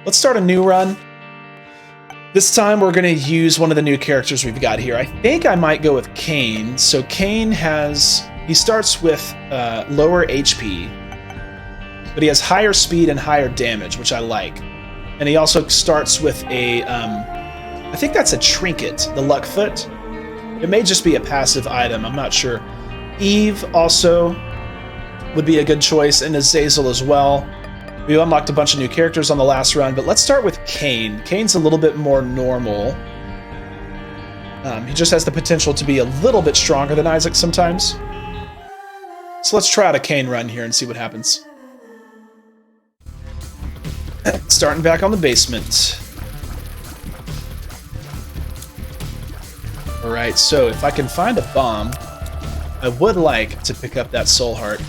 Let's start a new run. This time we're going to use one of the new characters we've got here. I think I might go with Cain. So Cain he starts with lower HP, but he has higher speed and higher damage, which I like. And he also starts with a, I think that's a trinket, the luck foot. It may just be a passive item, I'm not sure. Eve also would be a good choice, and Azazel as well. We unlocked a bunch of new characters on the last run, but let's start with Cain. Cain's a little bit more normal. He just has the potential to be a little bit stronger than Isaac sometimes. So let's try out a Cain run here and see what happens. Starting back on the basement. Alright, so if I can find a bomb, I would like to pick up that soul heart.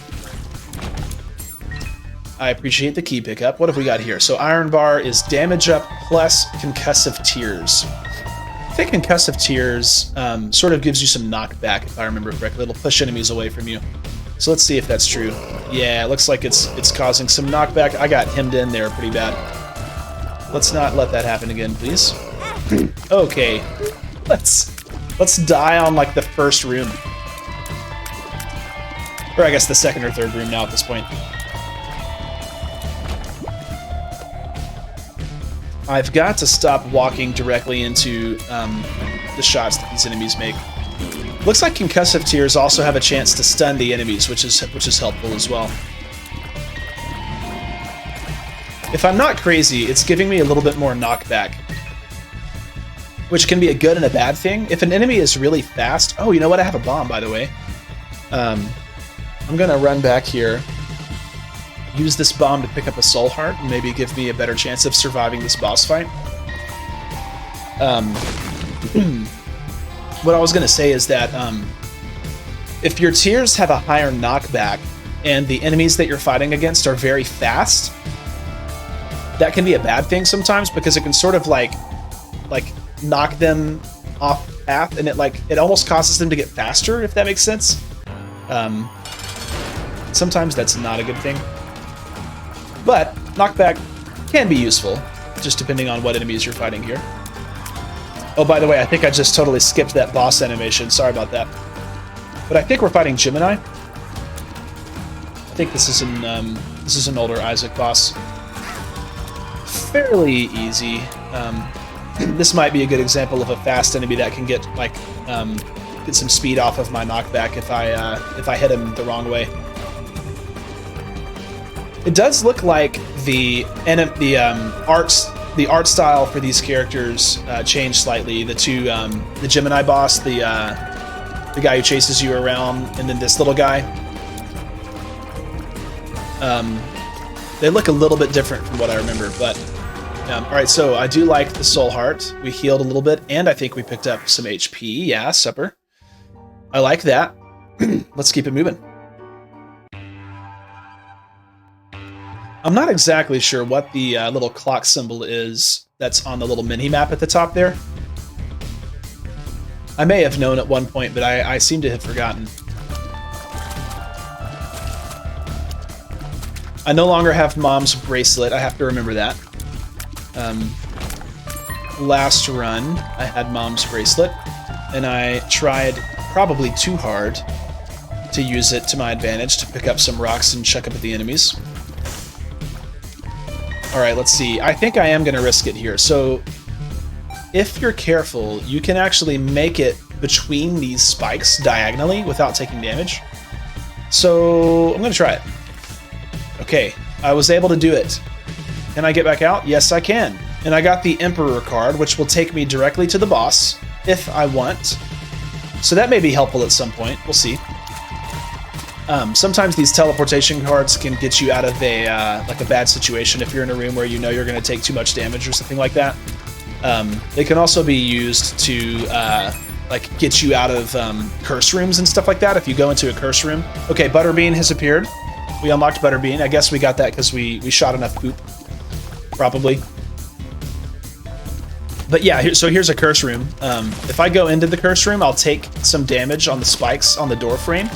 I appreciate the key pickup. What have we got here? So Iron Bar is damage up plus concussive tears. I think concussive tears sort of gives you some knockback, if I remember correctly. It'll push enemies away from you. So let's see if that's true. Yeah, it looks like it's causing some knockback. I got hemmed in there pretty bad. Let's not let that happen again, please. Okay, let's die on like the first room. Or I guess the second or third room now at this point. I've got to stop walking directly into the shots that these enemies make. Looks like concussive tears also have a chance to stun the enemies, which is helpful as well. If I'm not crazy, it's giving me a little bit more knockback, which can be a good and a bad thing. If an enemy is really fast... Oh, you know what? I have a bomb, by the way. I'm gonna run back here, use this bomb to pick up a soul heart, and maybe give me a better chance of surviving this boss fight. What I was going to say is that if your tears have a higher knockback and the enemies that you're fighting against are very fast, that can be a bad thing sometimes, because it can sort of like knock them off path, and it almost causes them to get faster, if that makes sense. Sometimes that's not a good thing. But knockback can be useful, just depending on what enemies you're fighting here. Oh, by the way, I think I just totally skipped that boss animation. Sorry about that. But I think we're fighting Gemini. I think this is an older Isaac boss. Fairly easy. This might be a good example of a fast enemy that can get get some speed off of my knockback if I hit him the wrong way. It does look like the art style for these characters changed slightly. The Gemini boss, the guy who chases you around, and then this little guy. They look a little bit different from what I remember, but all right. So I do like the soul heart. We healed a little bit, and I think we picked up some HP. Yeah, supper. I like that. Let's keep it moving. I'm not exactly sure what the little clock symbol is that's on the little mini-map at the top there. I may have known at one point, but I seem to have forgotten. I no longer have Mom's bracelet. I have to remember that. Last run, I had Mom's bracelet, and I tried probably too hard to use it to my advantage to pick up some rocks and chuck up at the enemies. Alright, let's see. I think I am going to risk it here. So, if you're careful, you can actually make it between these spikes diagonally without taking damage. So, I'm going to try it. Okay, I was able to do it. Can I get back out? Yes, I can. And I got the Emperor card, which will take me directly to the boss, if I want. So that may be helpful at some point. We'll see. Sometimes these teleportation cards can get you out of a bad situation if you're in a room where you know you're going to take too much damage or something like that. They can also be used to get you out of curse rooms and stuff like that if you go into a curse room. Okay, Butterbean has appeared. We unlocked Butterbean. I guess we got that because we shot enough poop. Probably. But yeah, so here's a curse room. If I go into the curse room, I'll take some damage on the spikes on the door frame.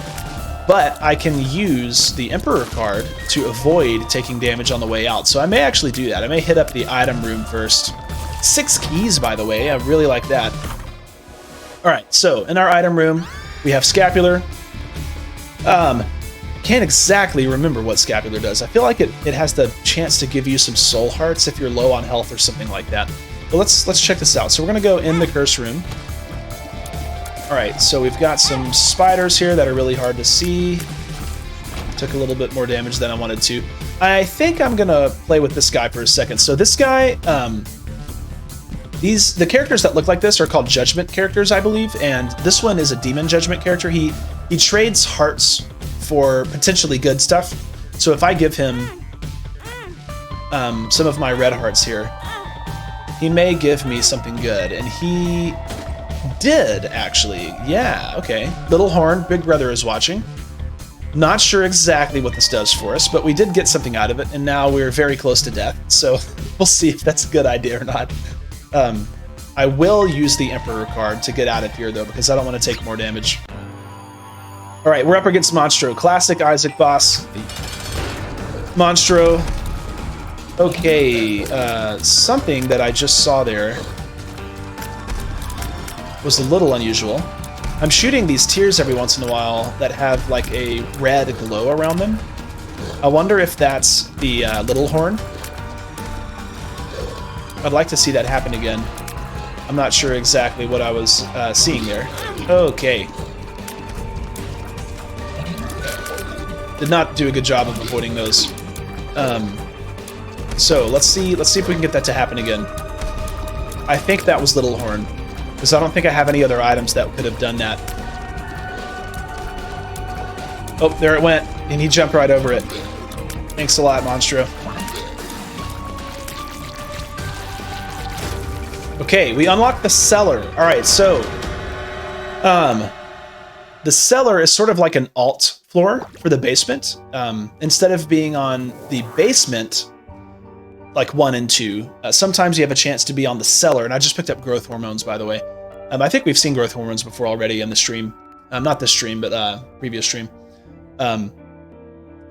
but I can use the Emperor card to avoid taking damage on the way out. So I may actually do that. I may hit up the item room first. 6 keys, by the way. I really like that. All right, so in our item room, we have Scapular. Can't exactly remember what Scapular does. I feel like it has the chance to give you some soul hearts if you're low on health or something like that. But let's check this out. So we're gonna go in the curse room. All right, so we've got some spiders here that are really hard to see. Took a little bit more damage than I wanted to. I think I'm gonna play with this guy for a second. So this guy, the characters that look like this are called Judgment characters, I believe, and this one is a Demon Judgment character. He trades hearts for potentially good stuff. So if I give him some of my red hearts here, he may give me something good, and he did, actually. Yeah, okay. Little Horn, Big Brother is watching. Not sure exactly what this does for us, but we did get something out of it, and now we're very close to death, so we'll see if that's a good idea or not. I will use the Emperor card to get out of here, though, because I don't want to take more damage. All right, we're up against Monstro. Classic Isaac boss. Monstro. Okay, something that I just saw there was a little unusual. I'm shooting these tears every once in a while that have like a red glow around them. I wonder if that's the Little Horn. I'd like to see that happen again. I'm not sure exactly what I was seeing there. Okay. Did not do a good job of avoiding those. So let's see if we can get that to happen again. I think that was Little Horn, because I don't think I have any other items that could have done that. Oh, there it went, and he jumped right over it. Thanks a lot, Monstro. Okay, we unlocked the cellar. All right, so the cellar is sort of like an alt floor for the basement. Instead of being on the basement, like 1 and 2, sometimes you have a chance to be on the cellar. And I just picked up growth hormones, by the way. I think we've seen growth hormones before already in the stream. Not this stream, but previous stream. So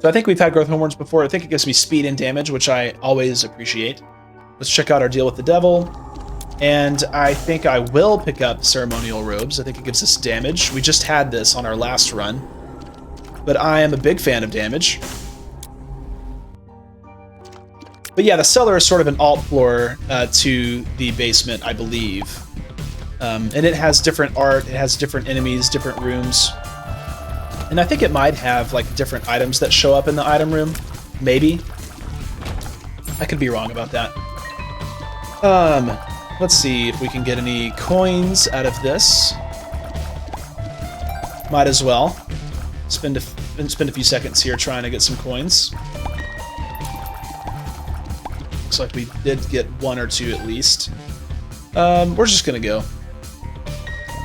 I think we've had growth hormones before. I think it gives me speed and damage, which I always appreciate. Let's check out our deal with the devil. And I think I will pick up ceremonial robes. I think it gives us damage. We just had this on our last run, but I am a big fan of damage. But yeah, the cellar is sort of an alt floor to the basement, I believe. And it has different art, it has different enemies, different rooms. And I think it might have like different items that show up in the item room. Maybe. I could be wrong about that. Let's see if we can get any coins out of this. Might as well. Spend a few seconds here trying to get some coins. Looks like we did get 1 or 2 at least. We're just gonna go.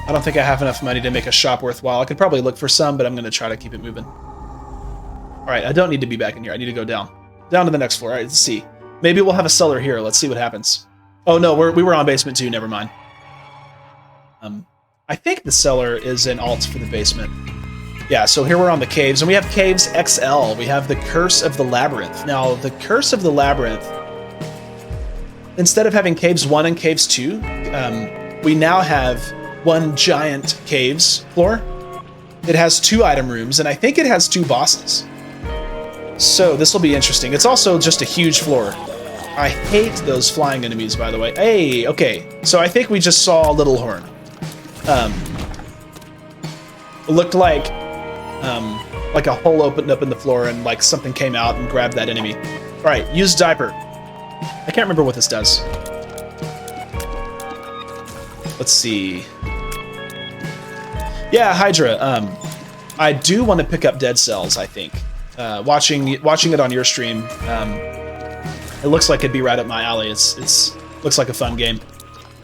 I don't think I have enough money to make a shop worthwhile. I could probably look for some, but I'm gonna try to keep it moving. Alright, I don't need to be back in here. I need to go down. Down to the next floor. Alright, let's see. Maybe we'll have a cellar here. Let's see what happens. Oh no, we were on basement 2, never mind. I think the cellar is an alt for the basement. Yeah, so here we're on the caves, and we have Caves XL. We have the Curse of the Labyrinth. Now, the Curse of the Labyrinth, instead of having Caves 1 and Caves 2, we now have one giant caves floor. It has 2 item rooms, and I think it has 2 bosses. So this will be interesting. It's also just a huge floor. I hate those flying enemies, by the way. Hey, okay. So I think we just saw Little Horn. It looked like a hole opened up in the floor and like something came out and grabbed that enemy. All right, use diaper. I can't remember what this does. Let's see. Yeah, Hydra. I do want to pick up Dead Cells, I think. Watching it on your stream, it looks like it'd be right up my alley. It's looks like a fun game.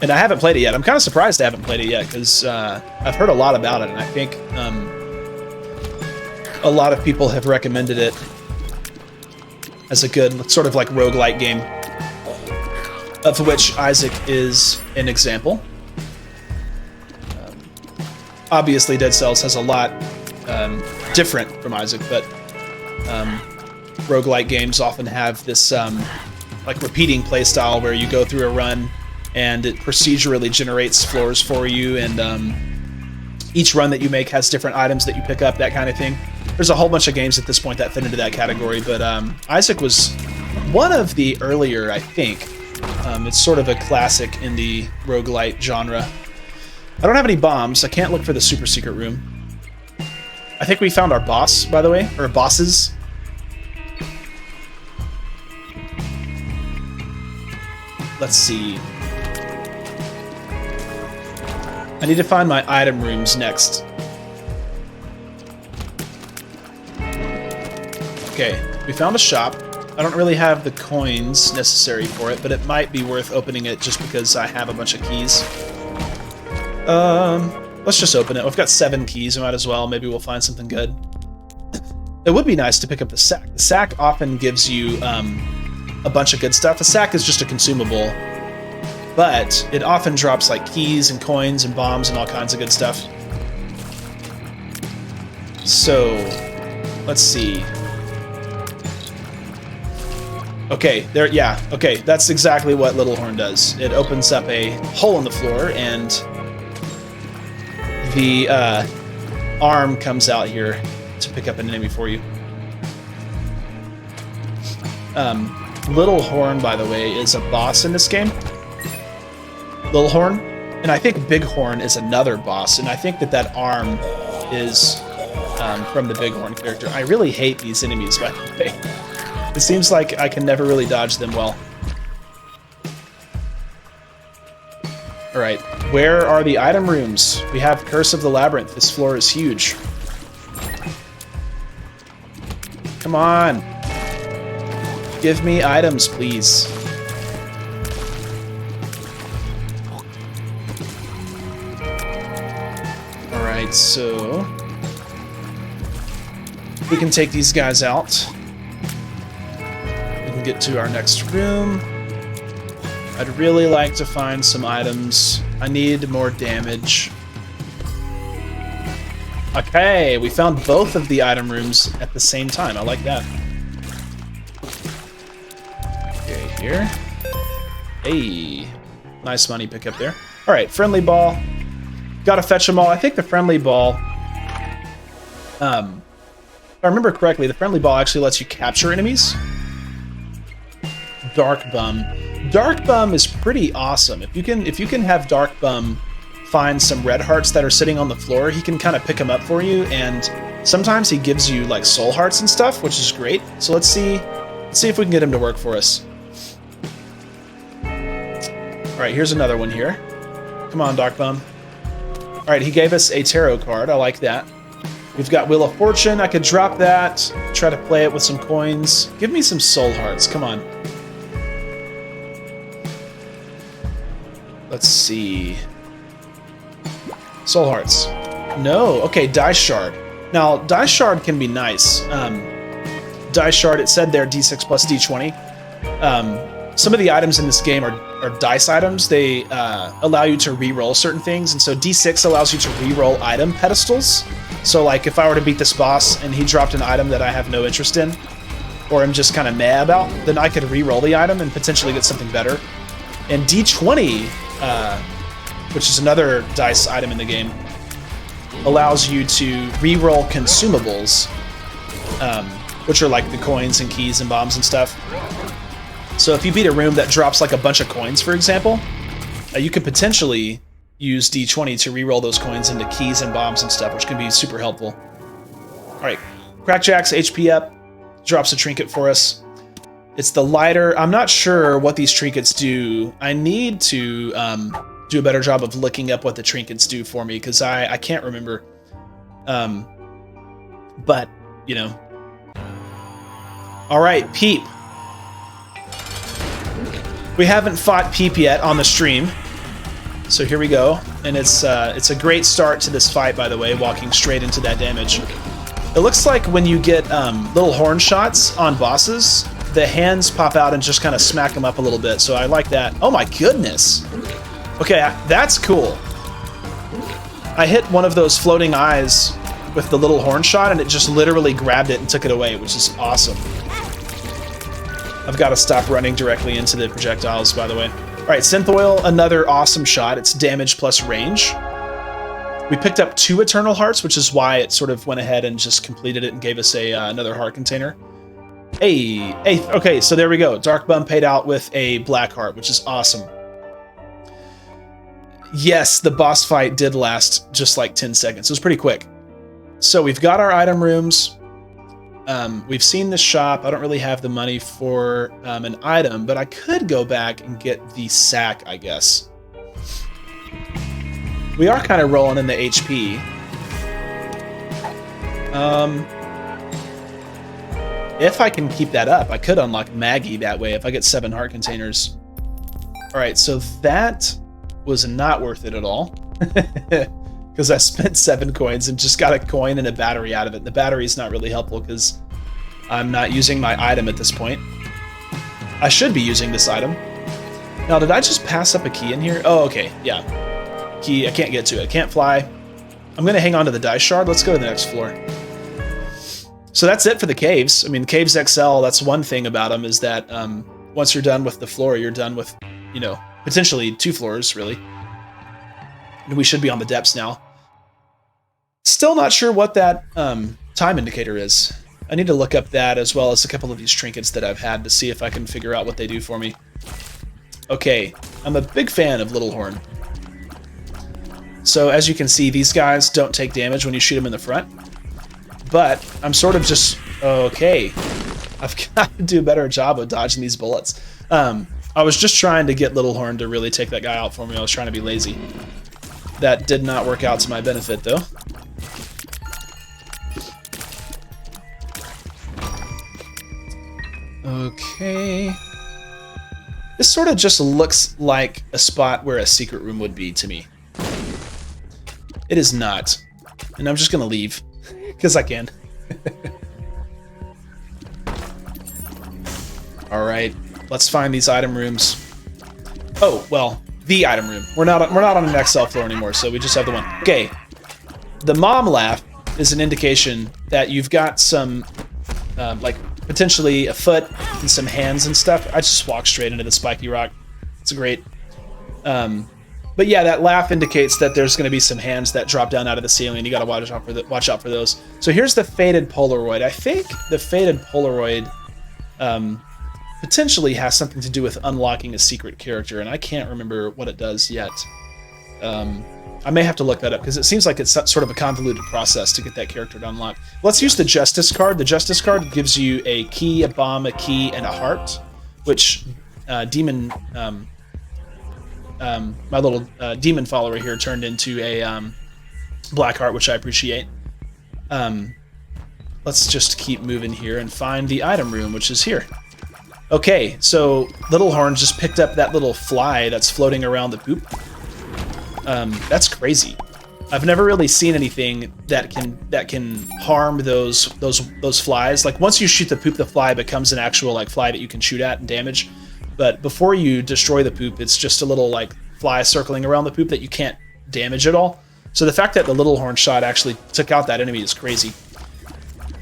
And I haven't played it yet. I'm kind of surprised I haven't played it yet, because I've heard a lot about it, and I think a lot of people have recommended it as a good sort of like roguelike game, of which Isaac is an example. Obviously, Dead Cells has a lot different from Isaac, but roguelike games often have this like repeating playstyle where you go through a run and it procedurally generates floors for you, and each run that you make has different items that you pick up, that kind of thing. There's a whole bunch of games at this point that fit into that category, but Isaac was one of the earlier, I think. It's sort of a classic in the roguelite genre. I don't have any bombs. I can't look for the super secret room. I think we found our boss, by the way, or bosses. Let's see. I need to find my item rooms next. Okay, we found a shop. I don't really have the coins necessary for it, but it might be worth opening it just because I have a bunch of keys. Let's just open it. We've got 7 keys, we might as well. Maybe we'll find something good. It would be nice to pick up the sack. The sack often gives you a bunch of good stuff. A sack is just a consumable, but it often drops like keys and coins and bombs and all kinds of good stuff. So, let's see. Okay, there, yeah, okay, that's exactly what Little Horn does. It opens up a hole in the floor, and the arm comes out here to pick up an enemy for you. Little Horn, by the way, is a boss in this game. Little Horn, and I think Big Horn is another boss, and I think that that arm is from the Big Horn character. I really hate these enemies, by the way. It seems like I can never really dodge them well. Alright, where are the item rooms? We have Curse of the Labyrinth. This floor is huge. Come on! Give me items, please. Alright, so we can take these guys out. Get to our next room. I'd really like to find some items. I need more damage. Okay, we found both of the item rooms at the same time. I like that. Okay, here. Hey, nice money pickup there. All right, friendly ball. Gotta fetch them all. I think the friendly ball, if I remember correctly, the friendly ball actually lets you capture enemies. Dark Bum. Dark Bum is pretty awesome. If you can have Dark Bum find some red hearts that are sitting on the floor, he can kind of pick them up for you, and sometimes he gives you like soul hearts and stuff, which is great. So let's see if we can get him to work for us. All right, here's another one here. Come on, Dark Bum. All right, he gave us a tarot card. I like that. We've got Wheel of Fortune. I could drop that. Try to play it with some coins. Give me some soul hearts. Come on. Let's see. Soul hearts. No. Okay, Dice Shard. Now, Dice Shard can be nice. Dice Shard, it said there D6 plus D20. Some of the items in this game are dice items. They allow you to re-roll certain things, and so D6 allows you to re-roll item pedestals. So, like, if I were to beat this boss and he dropped an item that I have no interest in, or I'm just kind of meh about, then I could re-roll the item and potentially get something better. And D20, which is another dice item in the game, allows you to re-roll consumables, which are like the coins and keys and bombs and stuff. So if you beat a room that drops like a bunch of coins, for example, you could potentially use D20 to re-roll those coins into keys and bombs and stuff, which can be super helpful. Alright, Crackjack's HP up, drops a trinket for us. It's the lighter. I'm not sure what these trinkets do. I need to do a better job of looking up what the trinkets do for me, because I can't remember. But, you know. Alright, Peep. We haven't fought Peep yet on the stream, so here we go. And it's a great start to this fight, by the way, walking straight into that damage. It looks like when you get little horn shots on bosses, the hands pop out and just kind of smack them up a little bit, so I like that. Oh my goodness! Okay, that's cool. I hit one of those floating eyes with the little horn shot, and it just literally grabbed it and took it away, which is awesome. I've got to stop running directly into the projectiles, by the way. All right, Synth Oil, another awesome shot. It's damage plus range. We picked up 2 Eternal Hearts, which is why it sort of went ahead and just completed it and gave us a another heart container. Hey, okay, so there we go. Dark Bum paid out with a Black Heart, which is awesome. Yes, the boss fight did last just like 10 seconds. It was pretty quick. So we've got our item rooms. We've seen the shop. I don't really have the money for an item, but I could go back and get the sack, I guess. We are kind of rolling in the HP. If I can keep that up, I could unlock Maggie that way if I get 7 heart containers. All right, so that was not worth it at all. Because I spent 7 coins and just got a coin and a battery out of it. The battery is not really helpful because I'm not using my item at this point. I should be using this item. Now, did I just pass up a key in here? Oh, okay, yeah. Key, I can't get to it. I can't fly. I'm going to hang on to the dice shard. Let's go to the next floor. So that's it for the caves. I mean, Caves XL, that's one thing about them is that once you're done with the floor, you're done with, you know, potentially 2 floors, really. And we should be on the depths now. Still not sure what that time indicator is. I need to look up that as well as a couple of these trinkets that I've had to see if I can figure out what they do for me. Okay, I'm a big fan of Little Horn. So as you can see, these guys don't take damage when you shoot them in the front. But I'm sort of just, okay, I've got to do a better job of dodging these bullets. I was just trying to get Little Horn to really take that guy out for me. I was trying to be lazy. That did not work out to my benefit, though. Okay. This sort of just looks like a spot where a secret room would be to me. It is not. And I'm just going to leave. Because I can. Alright. Let's find these item rooms. Oh, well, the item room. We're not on an XL floor anymore, so we just have the one. Okay. The mom laugh is an indication that you've got some, like, potentially a foot and some hands and stuff. I just walked straight into the spiky rock. It's great. But yeah, that laugh indicates that there's going to be some hands that drop down out of the ceiling. You got to watch out for those. So here's the faded Polaroid. I think the faded Polaroid potentially has something to do with unlocking a secret character, and I can't remember what it does yet. I may have to look that up because it seems like it's sort of a convoluted process to get that character to unlock. Let's use the Justice card. The Justice card gives you a key, a bomb, a key, and a heart, which Demon... my little demon follower here turned into a black heart, which I appreciate. Let's just keep moving here and find the item room, which is here. Okay, so Little Horn just picked up that little fly that's floating around the poop. That's crazy. I've never really seen anything that can harm those flies. Like once you shoot the poop, the fly becomes an actual like fly that you can shoot at and damage. But before you destroy the poop, it's just a little like fly circling around the poop that you can't damage at all. So the fact that the Little Horn shot actually took out that enemy is crazy.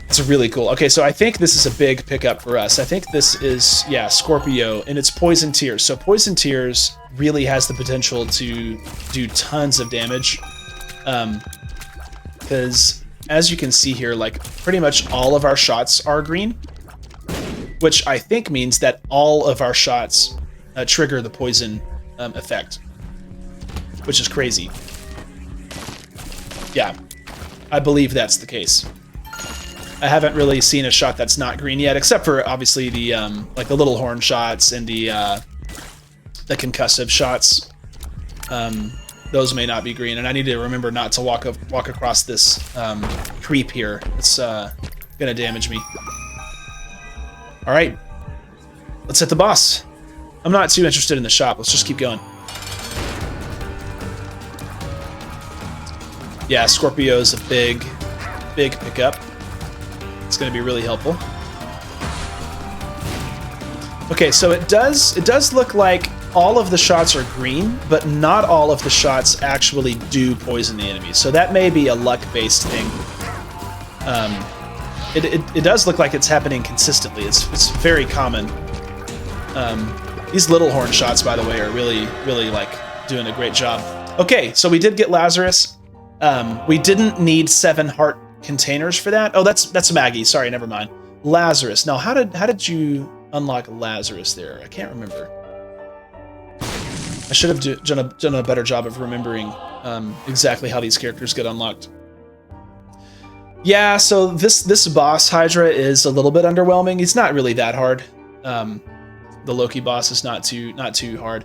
It's really cool. Okay, so I think this is a big pickup for us. I think this is, yeah, Scorpio, and it's Poison Tears. So Poison Tears really has the potential to do tons of damage. Because as you can see here, like pretty much all of our shots are green, which I think means that all of our shots trigger the poison effect, which is crazy. Yeah, I believe that's the case. I haven't really seen a shot that's not green yet, except for obviously the like the Little Horn shots and the concussive shots. Those may not be green, and I need to remember not to walk across this creep here. It's gonna damage me. All right, let's hit the boss. I'm not too interested in the shop. Let's just keep going. Yeah, Scorpio is a big pickup. It's going to be really helpful. Okay, so it does look like all of the shots are green, but not all of the shots actually do poison the enemy. So that may be a luck-based thing. It does look like it's happening consistently. It's very common. These little horn shots, by the way, are really like doing a great job. Okay, so we did get Lazarus. We didn't need 7 heart containers for that. Oh, that's Maggie. Sorry, never mind. Lazarus. Now, how did you unlock Lazarus there? I can't remember. I should have done a better job of remembering exactly how these characters get unlocked. Yeah, so this boss Hydra is a little bit underwhelming. He's not really that hard. The Loki boss is not too hard.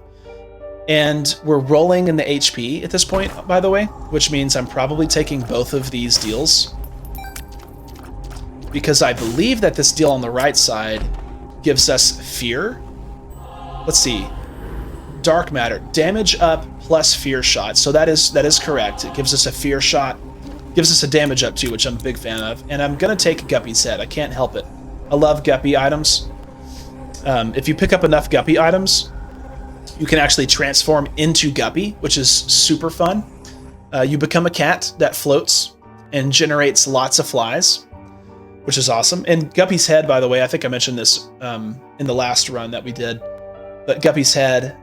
And we're rolling in the HP at this point, by the way, which means I'm probably taking both of these deals. Because I believe that this deal on the right side gives us fear. Let's see. Dark matter. Damage up plus fear shot. So that is correct. It gives us a fear shot. Gives us a damage up too, which I'm a big fan of. And I'm going to take Guppy's head. I can't help it. I love Guppy items. If you pick up enough Guppy items, you can actually transform into Guppy, which is super fun. You become a cat that floats and generates lots of flies, which is awesome. And Guppy's head, by the way, I think I mentioned this in the last run that we did, but Guppy's head,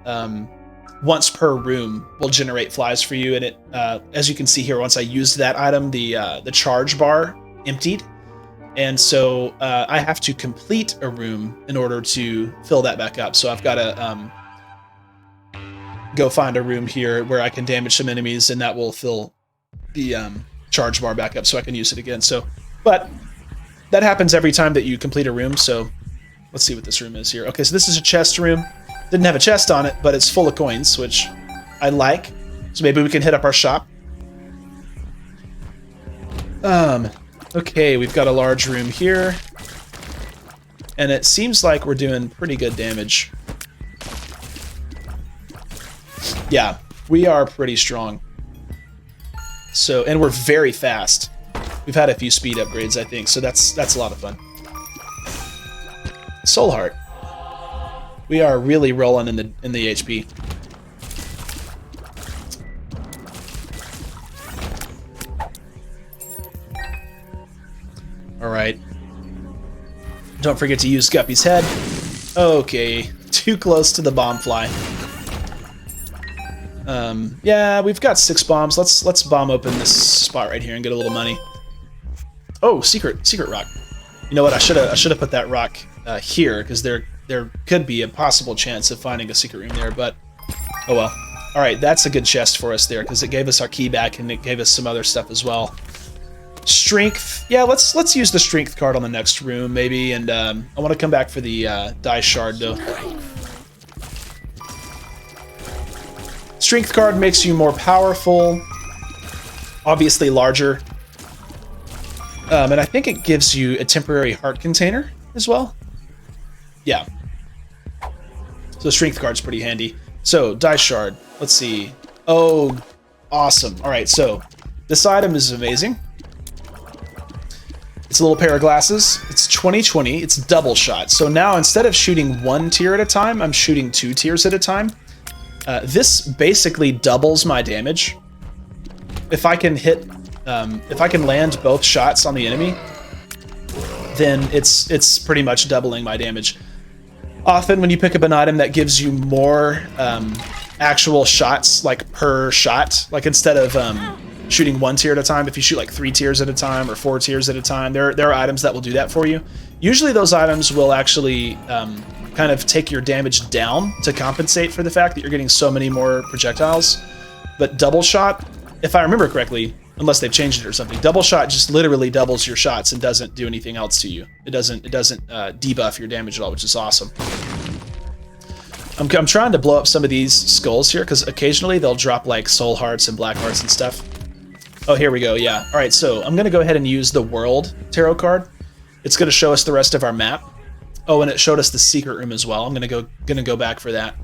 once per room, will generate flies for you. And it, as you can see here, once I used that item, the charge bar emptied. And so I have to complete a room in order to fill that back up. So I've got to go find a room here where I can damage some enemies, and that will fill the charge bar back up so I can use it again. So, but that happens every time that you complete a room. So let's see what this room is here. Okay, so this is a chest room. Didn't have a chest on it, but it's full of coins, which I like. So maybe we can hit up our shop. Okay, we've got a large room here. And it seems like we're doing pretty good damage. Yeah, we are pretty strong. So, and we're very fast. We've had a few speed upgrades, I think, so that's a lot of fun. Soul Heart. We are really rolling in the HP. All right. Don't forget to use Guppy's head. Okay, too close to the bomb fly. Yeah, we've got 6 bombs. Let's bomb open this spot right here and get a little money. Oh, secret rock. You know what? I should have put that rock here, because there could be a possible chance of finding a secret room there. But oh well. All right, that's a good chest for us there, because it gave us our key back and it gave us some other stuff as well. Strength. Yeah, let's use the strength card on the next room maybe, and I want to come back for the die shard though. Strength card makes you more powerful, obviously larger, and I think it gives you a temporary heart container as well. Yeah. So strength card's pretty handy. So die shard. Let's see. Oh, awesome. All right, so this item is amazing. It's a little pair of glasses. It's 20/20. It's double shot. So now instead of shooting 1 tier at a time, I'm shooting 2 tiers at a time. This basically doubles my damage. If I can hit, if I can land both shots on the enemy, then it's pretty much doubling my damage. Often when you pick up an item that gives you more actual shots, like per shot, like instead of shooting 1 tier at a time, if you shoot like 3 tiers at a time or 4 tiers at a time, there are items that will do that for you. Usually those items will actually kind of take your damage down to compensate for the fact that you're getting so many more projectiles. But double shot, if I remember correctly, unless they've changed it or something, double shot just literally doubles your shots and doesn't do anything else to you. It doesn't debuff your damage at all, which is awesome. I'm trying to blow up some of these skulls here, because occasionally they'll drop like soul hearts and black hearts and stuff. Oh, here we go, yeah. All right, so I'm going to go ahead and use the World Tarot card. It's going to show us the rest of our map. Oh, and it showed us the secret room as well. I'm going to go back for that.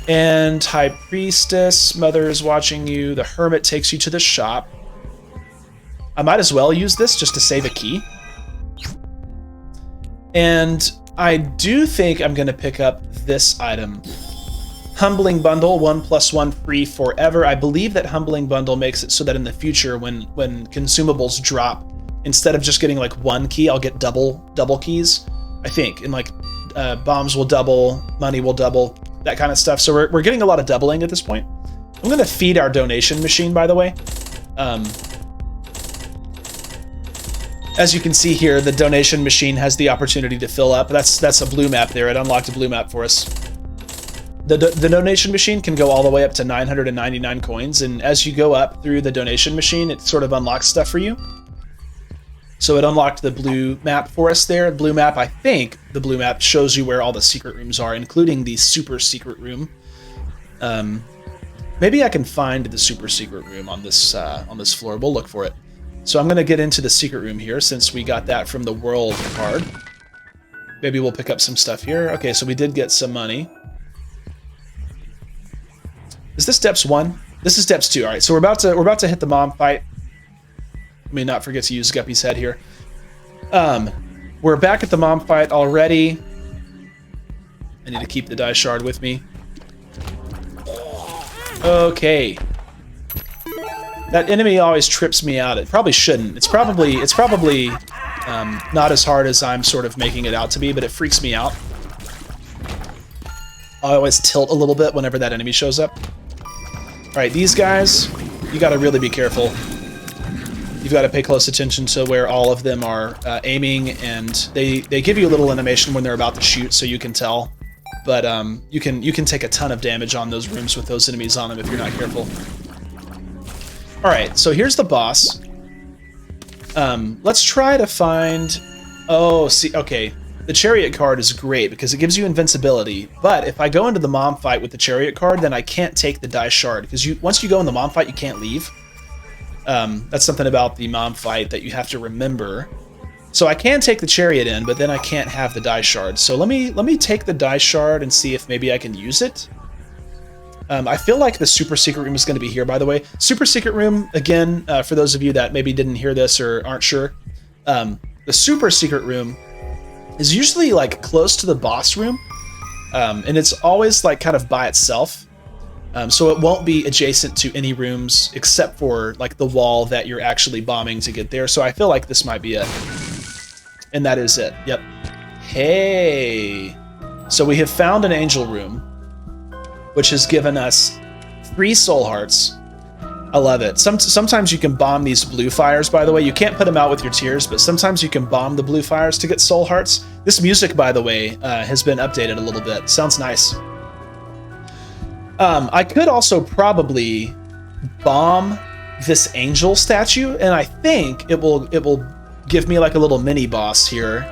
And High Priestess, Mother is watching you. The Hermit takes you to the shop. I might as well use this just to save a key. And I do think I'm going to pick up this item. Humbling Bundle, 1+1 free forever. I believe that Humbling Bundle makes it so that in the future, when consumables drop instead of just getting like one key, I'll get double keys, I think. And like bombs will double, money will double, that kind of stuff. So we're getting a lot of doubling at this point. I'm gonna feed our donation machine, by the way. As you can see here, the donation machine has the opportunity to fill up. That's a blue map there. It unlocked a blue map for us. The donation machine can go all the way up to 999 coins, and as you go up through the donation machine, it sort of unlocks stuff for you. So it unlocked the blue map for us there. The blue map, I think, the blue map shows you where all the secret rooms are, including the super secret room. Maybe I can find the super secret room on this floor. We'll look for it. So I'm going to get into the secret room here since we got that from the world card. Maybe we'll pick up some stuff here. Okay, so we did get some money. Is this Depths 1? This is Depths 2. All right, so we're about to hit the mom fight. Let me not forget to use Guppy's head here. We're back at the mom fight already. I need to keep the die shard with me. Okay. That enemy always trips me out. It probably shouldn't. It's probably not as hard as I'm sort of making it out to be, but it freaks me out. I always tilt a little bit whenever that enemy shows up. All right, these guys, you got to really be careful. You've got to pay close attention to where all of them are aiming, and they give you a little animation when they're about to shoot, so you can tell. But you can take a ton of damage on those rooms with those enemies on them if you're not careful. All right, so here's the boss. Let's try to find... Oh, see, okay. The chariot card is great because it gives you invincibility, but if I go into the mom fight with the chariot card, then I can't take the die shard, because once you go in the mom fight, you can't leave. That's something about the mom fight that you have to remember. So I can take the chariot in, but then I can't have the die shard. So let me take the die shard and see if maybe I can use it. I feel like the super secret room is going to be here, by the way. Super secret room, again, for those of you that maybe didn't hear this or aren't sure, the super secret room is usually like close to the boss room, and it's always like kind of by itself. So it won't be adjacent to any rooms except for like the wall that you're actually bombing to get there. So I feel like this might be it. And that is it. Yep. Hey. So we have found an angel room, which has given us 3 soul hearts. I love it. Sometimes you can bomb these blue fires, by the way. You can't put them out with your tears, but sometimes you can bomb the blue fires to get soul hearts. This music, by the way, has been updated a little bit. Sounds nice. I could also probably bomb this angel statue, and I think it will give me like a little mini boss here.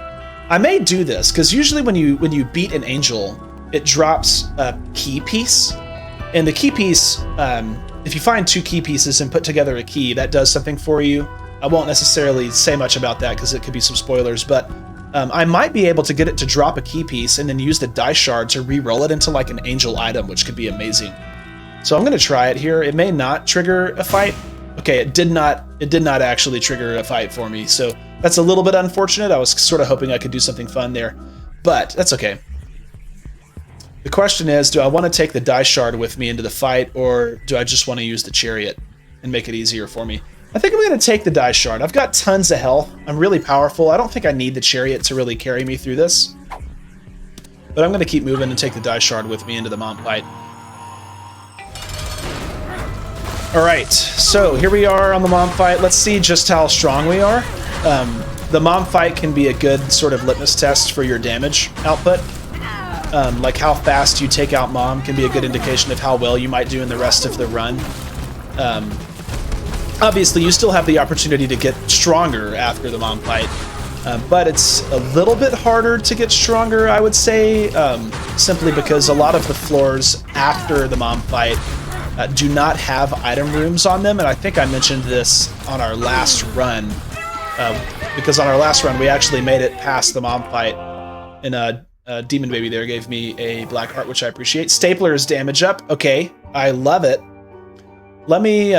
I may do this because usually when you beat an angel, it drops a key piece, and the key piece, if you find 2 key pieces and put together a key, that does something for you. I won't necessarily say much about that because it could be some spoilers, but I might be able to get it to drop a key piece and then use the die shard to re-roll it into like an angel item, which could be amazing. So I'm going to try it here. It may not trigger a fight. Okay, it did not actually trigger a fight for me, so that's a little bit unfortunate. I was sort of hoping I could do something fun there, but that's okay. The question is, do I want to take the die shard with me into the fight, or do I just want to use the chariot and make it easier for me? I think I'm going to take the die shard. I've got tons of health. I'm really powerful. I don't think I need the chariot to really carry me through this. But I'm going to keep moving and take the die shard with me into the mom fight. Alright, so here we are on the mom fight. Let's see just how strong we are. The mom fight can be a good sort of litmus test for your damage output. Like how fast you take out mom can be a good indication of how well you might do in the rest of the run. Obviously, you still have the opportunity to get stronger after the mom fight, but it's a little bit harder to get stronger, I would say, simply because a lot of the floors after the mom fight do not have item rooms on them, and I think I mentioned this on our last run, because on our last run we actually made it past the mom fight, and Demon Baby there gave me a black heart, which I appreciate. Stapler is damage up. Okay, I love it. Let me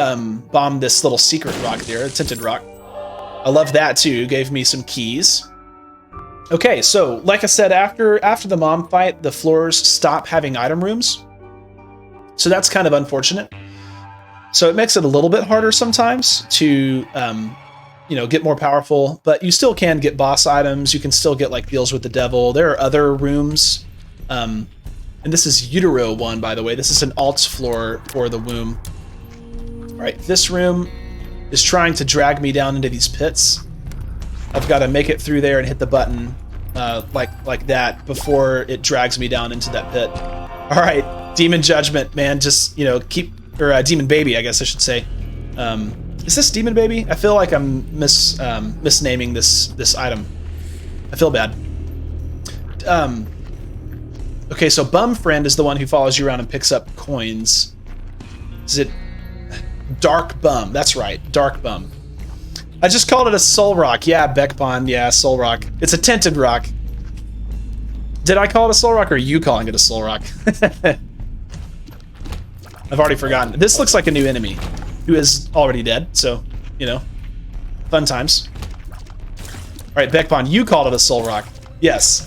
bomb this little secret rock there, a tinted rock. I love that too. Gave me some keys. Okay, so like I said, after the mom fight, the floors stop having item rooms. So that's kind of unfortunate. So it makes it a little bit harder sometimes to you know, get more powerful, but you still can get boss items. You can still get like deals with the devil. There are other rooms. And this is Utero 1, by the way. This is an alt floor for the womb. All right, this room is trying to drag me down into these pits. I've got to make it through there and hit the button like that before it drags me down into that pit. All right, Demon Judgment, man, just, you know, Demon Baby, I guess I should say. Is this Demon Baby? I feel like I'm misnaming this item. I feel bad. Okay, so Bum Friend is the one who follows you around and picks up coins. Is it Dark Bum? That's right, Dark Bum. I just called it a soul rock. Yeah, Beckpond. Yeah, soul rock. It's a tinted rock. Did I call it a soul rock, or are you calling it a soul rock? I've already forgotten. This looks like a new enemy who is already dead, so, you know, fun times. All right, Beckpond, you called it a soul rock. Yes.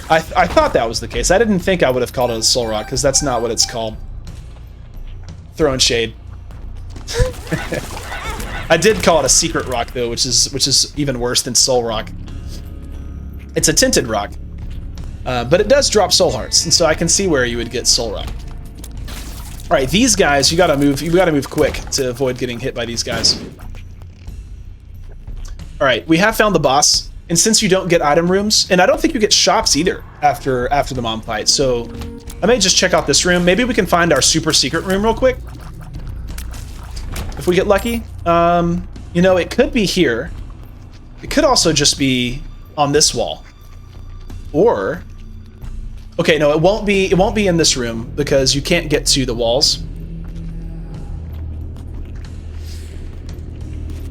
I thought that was the case. I didn't think I would have called it a soul rock, because that's not what it's called. Throwing shade. I did call it a secret rock, though, which is even worse than soul rock. It's a tinted rock, but it does drop soul hearts, and so I can see where you would get soul rock. All right, these guys, you gotta move quick to avoid getting hit by these guys. All right, we have found the boss, and since you don't get item rooms, and I don't think you get shops either after the mom fight, so I may just check out this room. Maybe we can find our super secret room real quick if we get lucky. You know, it could be here. It could also just be on this wall. Or, okay, no, it won't be in this room because you can't get to the walls.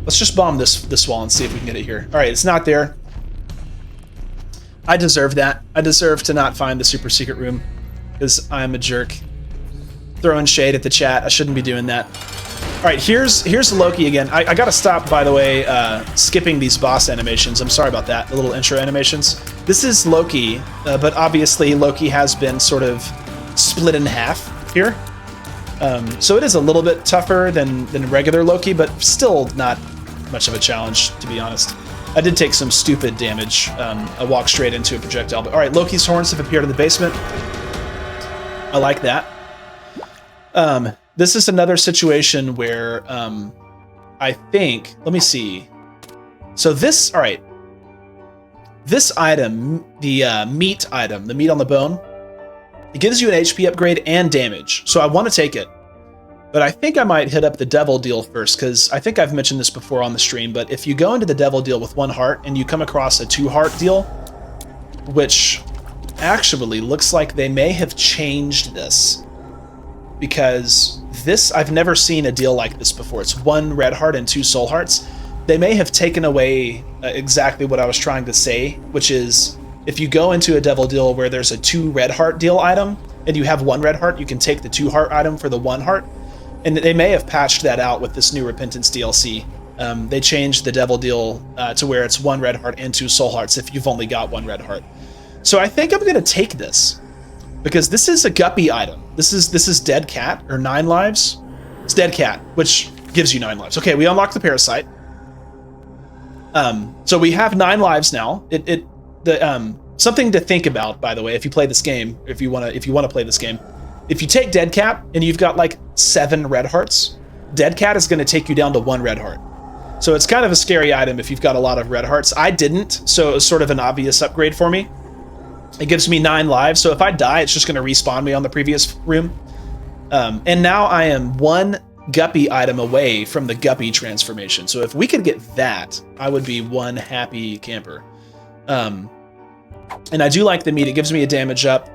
Let's just bomb this wall and see if we can get it here. All right, it's not there. I deserve that. I deserve to not find the super secret room because I'm a jerk. Throwing shade at the chat. I shouldn't be doing that. All right, here's Loki again. I gotta stop, by the way, skipping these boss animations. I'm sorry about that, the little intro animations. This is Loki, but obviously Loki has been sort of split in half here. So it is a little bit tougher than regular Loki, but still not much of a challenge, to be honest. I did take some stupid damage. I walked straight into a projectile. But all right, Loki's horns have appeared in the basement. I like that. This is another situation where I think, let me see. So this, all right. This item, the meat item, the meat on the bone, it gives you an HP upgrade and damage. So I want to take it. But I think I might hit up the devil deal first, because I think I've mentioned this before on the stream, but if you go into the devil deal with 1 heart and you come across a 2 heart deal, which actually looks like they may have changed this, because this, I've never seen a deal like this before. It's 1 red heart and 2 soul hearts. They may have taken away exactly what I was trying to say, which is if you go into a devil deal where there's a 2 red heart deal item and you have 1 red heart, you can take the 2 heart item for the 1 heart. And they may have patched that out with this new Repentance DLC. They changed the devil deal to where it's 1 red heart and 2 soul hearts if you've only got 1 red heart. So I think I'm going to take this, because this is a guppy item. This is Dead Cat, or 9 lives. It's Dead Cat, which gives you 9 lives. Okay, we unlocked the parasite. So we have 9 lives now. Something to think about, by the way, if you play this game, if you want to play this game. If you take Dead Cat and you've got like 7 red hearts, Dead Cat is going to take you down to 1 red heart. So it's kind of a scary item if you've got a lot of red hearts. I didn't, so it was sort of an obvious upgrade for me. It gives me 9 lives, so if I die, it's just going to respawn me on the previous room. And now I am 1 guppy item away from the guppy transformation. So if we could get that, I would be one happy camper. And I do like the meat. It gives me a damage up.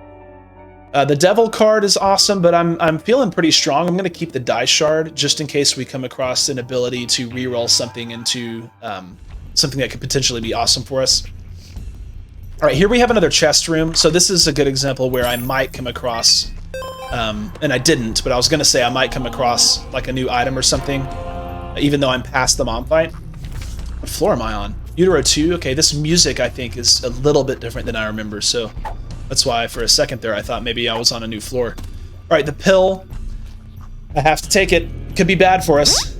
The devil card is awesome, but I'm feeling pretty strong. I'm going to keep the die shard just in case we come across an ability to reroll something into something that could potentially be awesome for us. All right, here we have another chest room. So this is a good example where I might come across, and I didn't, but I was going to say I might come across like a new item or something, even though I'm past the mom fight. What floor am I on? Utero 2? Okay, this music I think is a little bit different than I remember, so that's why for a second there I thought maybe I was on a new floor. All right, the pill. I have to take it. Could be bad for us.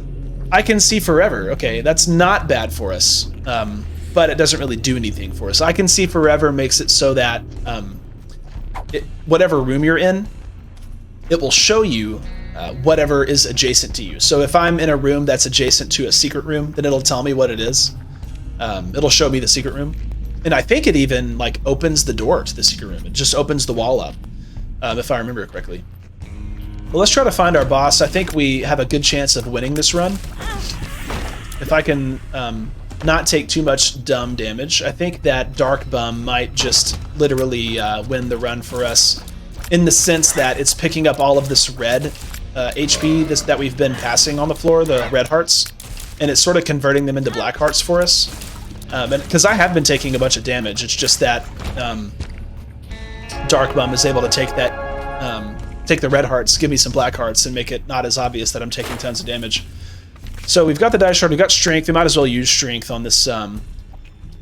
I can see forever. Okay, that's not bad for us, but it doesn't really do anything for us. I can see forever makes it so that whatever room you're in, it will show you whatever is adjacent to you. So if I'm in a room that's adjacent to a secret room, then it'll tell me what it is. It'll show me the secret room. And I think it even like opens the door to the secret room. It just opens the wall up, if I remember correctly. Well, let's try to find our boss. I think we have a good chance of winning this run. If I can not take too much dumb damage, I think that Dark Bum might just literally win the run for us, in the sense that it's picking up all of this red HP that we've been passing on the floor, the red hearts, and it's sort of converting them into black hearts for us. And because I have been taking a bunch of damage, it's just that Dark Bum is able to take that, take the red hearts, give me some black hearts, and make it not as obvious that I'm taking tons of damage. So we've got the die shard, we've got strength. We might as well use strength on this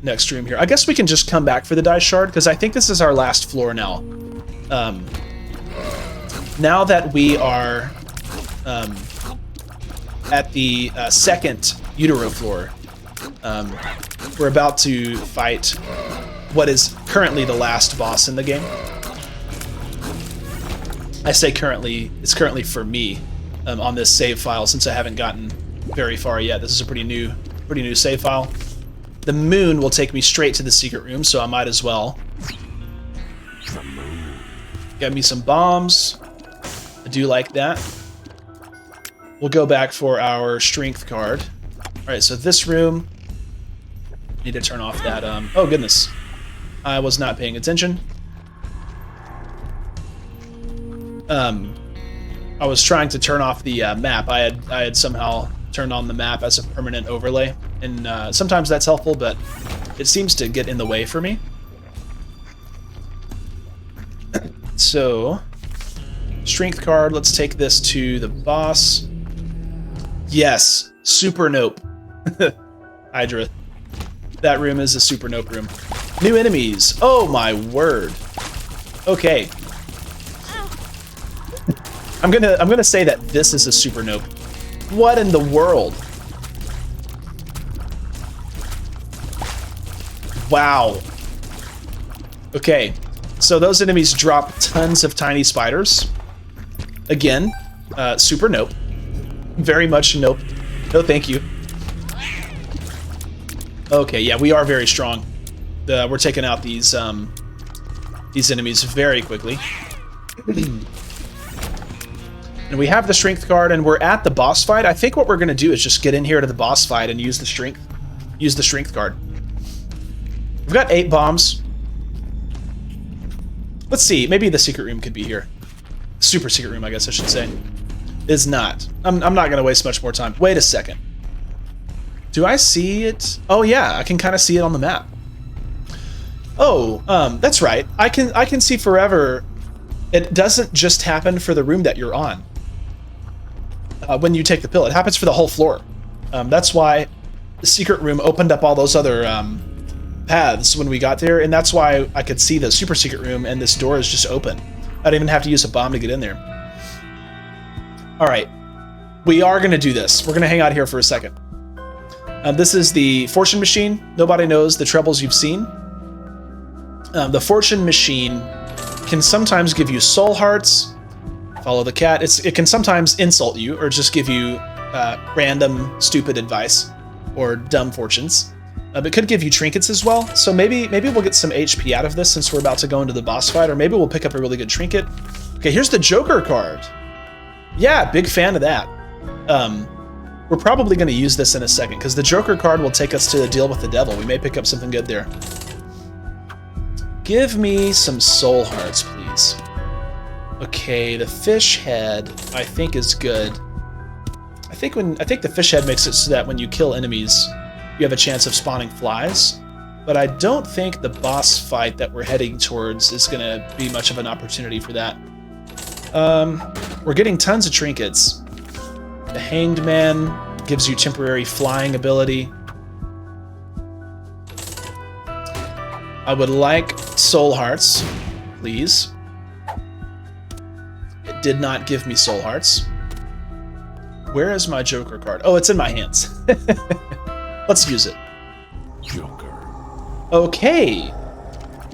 next room here. I guess we can just come back for the die shard, because I think this is our last floor now. Now that we are at the second Utero floor, we're about to fight what is currently the last boss in the game. I say currently, it's currently for me on this save file, since I haven't gotten very far yet. This is a pretty new save file. The moon will take me straight to the secret room, so I might as well. Get me some bombs. I do like that. We'll go back for our strength card. Alright, so this room. Need to turn off that, oh goodness. I was not paying attention. I was trying to turn off the map. I had somehow turned on the map as a permanent overlay, and sometimes that's helpful, but it seems to get in the way for me. So, strength card, let's take this to the boss. Yes, super nope. Hydra. That room is a super nope room. New enemies. Oh my word. Okay. I'm gonna say that this is a super nope. What in the world? Wow. Okay, so those enemies drop tons of tiny spiders. Again, super nope. Very much nope. No, thank you. Okay, yeah, we are very strong. We're taking out these enemies very quickly. And we have the strength card, and we're at the boss fight. I think what we're gonna do is just get in here to the boss fight and use the strength card. We've got 8 bombs. Let's see, maybe the secret room could be here. Super secret room, I guess I should say. Is not. I'm not gonna waste much more time. Wait a second. Do I see it? Oh yeah, I can kind of see it on the map. Oh, that's right. I can see forever. It doesn't just happen for the room that you're on. When you take the pill, it happens for the whole floor. That's why the secret room opened up all those other paths when we got there, and that's why I could see the super secret room, and this door is just open. I didn't even have to use a bomb to get in there. All right, we are gonna do this. We're gonna hang out here for a second. This is the fortune machine. Nobody knows the troubles you've seen. The fortune machine can sometimes give you soul hearts. Follow the cat. It can sometimes insult you or just give you random stupid advice or dumb fortunes. It could give you trinkets as well. So maybe we'll get some HP out of this since we're about to go into the boss fight, or maybe we'll pick up a really good trinket. Okay, here's the Joker card. Yeah, big fan of that. We're probably going to use this in a second because the Joker card will take us to the deal with the devil. We may pick up something good there. Give me some soul hearts, please. Okay, the fish head I think is good. I think the fish head makes it so that when you kill enemies, you have a chance of spawning flies. But I don't think the boss fight that we're heading towards is going to be much of an opportunity for that. We're getting tons of trinkets. The Hanged Man gives you temporary flying ability. I would like soul hearts, please. It did not give me soul hearts. Where is my Joker card? Oh, it's in my hands. Let's use it. Joker. Okay.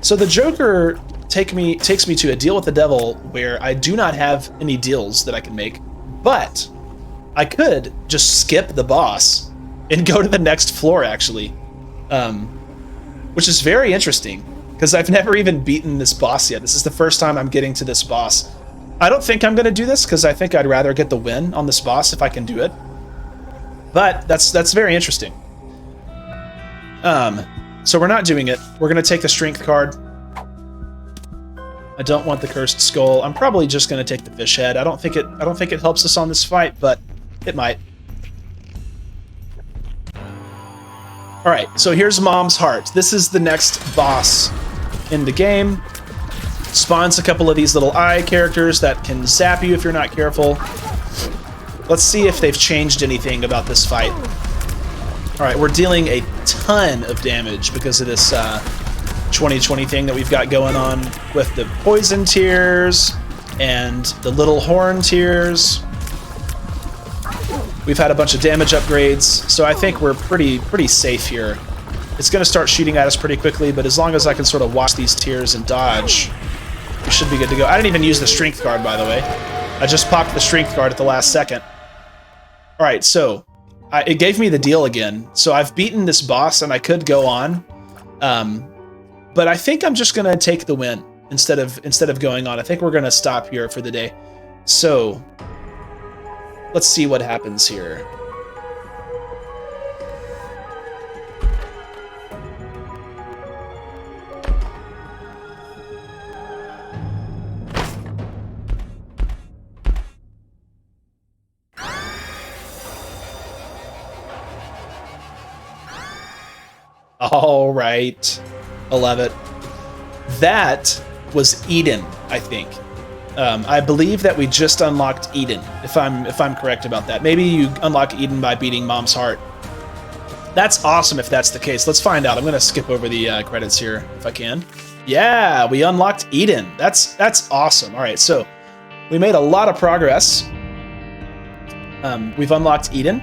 So the Joker takes me to a deal with the devil where I do not have any deals that I can make, but I could just skip the boss and go to the next floor, actually, which is very interesting because I've never even beaten this boss yet. This is the first time I'm getting to this boss. I don't think I'm going to do this because I think I'd rather get the win on this boss if I can do it, but that's very interesting. So we're not doing it. We're going to take the strength card. I don't want the cursed skull. I'm probably just going to take the fish head. I don't think it helps us on this fight, but it might. All right, so here's Mom's Heart. This is the next boss in the game. Spawns a couple of these little eye characters that can zap you if you're not careful. Let's see if they've changed anything about this fight. All right, we're dealing a ton of damage because of this 2020 thing that we've got going on with the poison tears and the little horn tears. We've had a bunch of damage upgrades, so I think we're pretty safe here. It's going to start shooting at us pretty quickly, but as long as I can sort of watch these tears and dodge, we should be good to go. I didn't even use the strength card, by the way. I just popped the strength card at the last second. All right, so it gave me the deal again. So I've beaten this boss, and I could go on, but I think I'm just going to take the win instead of going on. I think we're going to stop here for the day. So let's see what happens here. All right, I love it. That was Eden, I think. I believe that we just unlocked Eden, if I'm correct about that. Maybe you unlock Eden by beating Mom's Heart. That's awesome if that's the case. Let's find out. I'm gonna skip over the credits here if I can. Yeah, we unlocked Eden. That's awesome. All right, so we made a lot of progress. We've unlocked Eden.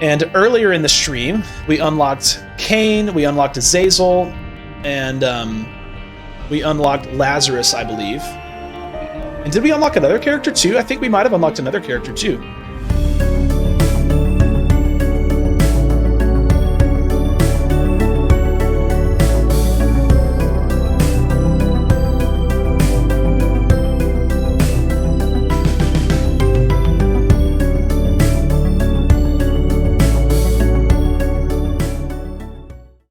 And earlier in the stream, we unlocked Cain, we unlocked Azazel, and we unlocked Lazarus, I believe. And did we unlock another character too? I think we might have unlocked another character too.